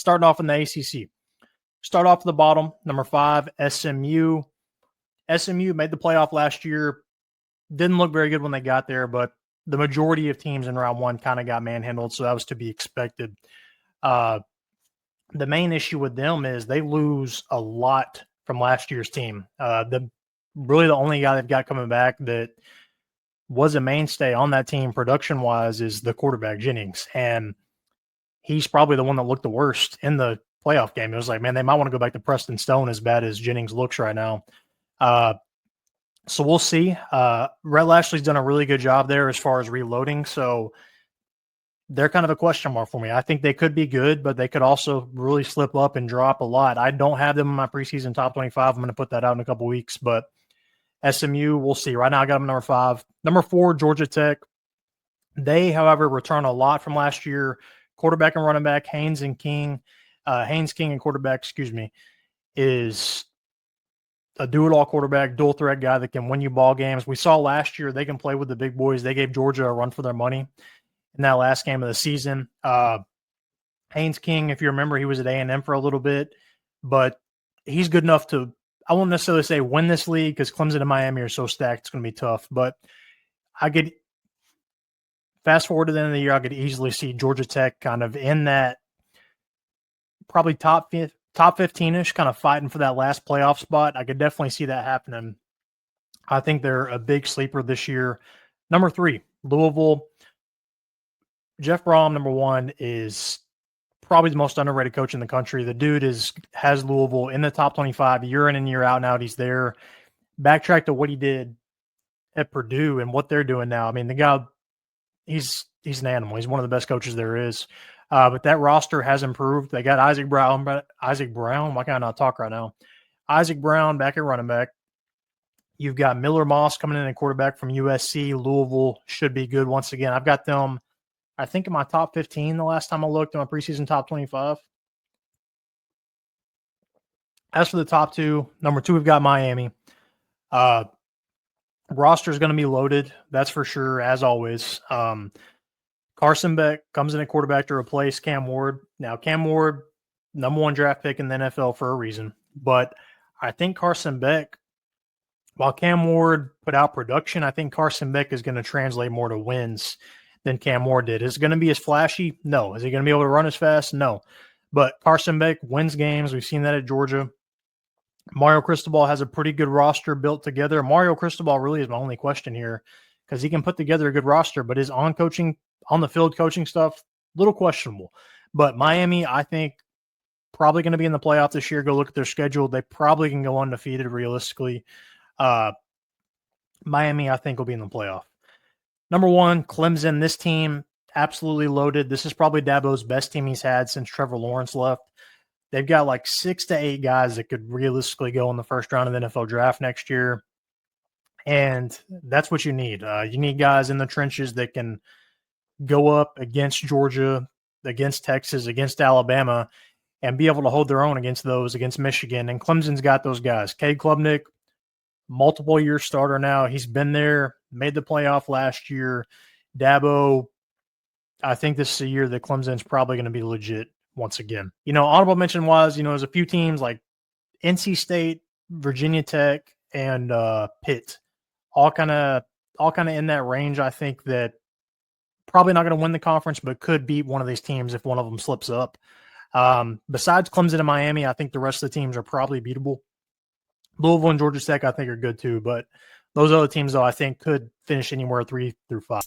starting off in the ACC. Start off at the bottom, number 5, SMU. SMU made the playoff last year. Didn't look very good when they got there, but the majority of teams in round 1 kind of got manhandled, so that was to be expected. The main issue with them is they lose a lot from last year's team. The only guy they've got coming back that was a mainstay on that team production-wise is the quarterback, Jennings, and he's probably the one that looked the worst in the playoff game. It was like, man, they might want to go back to Preston Stone as bad as Jennings looks right now. So we'll see. Rhett Lashley's done a really good job there as far as reloading, so they're kind of a question mark for me. I think they could be good, but they could also really slip up and drop a lot. I don't have them in my preseason top 25. I'm going to put that out in a couple weeks, but SMU, we'll see. Right now, I got them number 5. Number 4, Georgia Tech. They, however, return a lot from last year. Quarterback and running back, Haynes King and quarterback, is a do-it-all quarterback, dual-threat guy that can win you ball games. We saw last year they can play with the big boys. They gave Georgia a run for their money in that last game of the season. Haynes King, if you remember, he was at A&M for a little bit, but he's good enough to, I won't necessarily say win this league because Clemson and Miami are so stacked, it's going to be tough. But I could fast forward to the end of the year, I could easily see Georgia Tech kind of in that probably top 15-ish, kind of fighting for that last playoff spot. I could definitely see that happening. I think they're a big sleeper this year. Number 3, Louisville. Jeff Brom, number 1, is probably the most underrated coach in the country. The dude has Louisville in the top 25 year in and year out. Now he's there. Backtrack to what he did at Purdue and what they're doing now. I mean, the guy, he's an animal. He's one of the best coaches there is. But that roster has improved. They got Isaac Brown. Why can't I not talk right now? Isaac Brown back at running back. You've got Miller Moss coming in at quarterback from USC. Louisville should be good once again. I've got them, I think, in my top 15 the last time I looked, in my preseason top 25. As for the top 2, number 2, we've got Miami. Roster is going to be loaded, that's for sure, as always. Carson Beck comes in at quarterback to replace Cam Ward. Now, Cam Ward, number 1 draft pick in the NFL for a reason. But I think Carson Beck, while Cam Ward put out production, I think Carson Beck is going to translate more to wins than Cam Ward did. Is it going to be as flashy? No. Is he going to be able to run as fast? No. But Carson Beck wins games. We've seen that at Georgia. Mario Cristobal has a pretty good roster built together. Mario Cristobal really is my only question here because he can put together a good roster, but his on the field coaching stuff, a little questionable. But Miami, I think, probably going to be in the playoff this year. Go look at their schedule. They probably can go undefeated realistically. Miami, I think, will be in the playoff. Number 1, Clemson. This team, absolutely loaded. This is probably Dabo's best team he's had since Trevor Lawrence left. They've got like 6 to 8 guys that could realistically go in the first round of the NFL draft next year. And that's what you need. You need guys in the trenches that can go up against Georgia, against Texas, against Alabama, and be able to hold their own against Michigan. And Clemson's got those guys. Cade Klubnik, multiple year starter now. He's been there, made the playoff last year. Dabo, I think this is a year that Clemson's probably going to be legit once again. Honorable mention was, there's a few teams like NC State, Virginia Tech, and Pitt, all kind of in that range. I think that probably not going to win the conference, but could beat one of these teams if one of them slips up. Besides Clemson and Miami, I think the rest of the teams are probably beatable. Louisville and Georgia Tech, I think, are good too, but those other teams, though, I think could finish anywhere 3 through 5.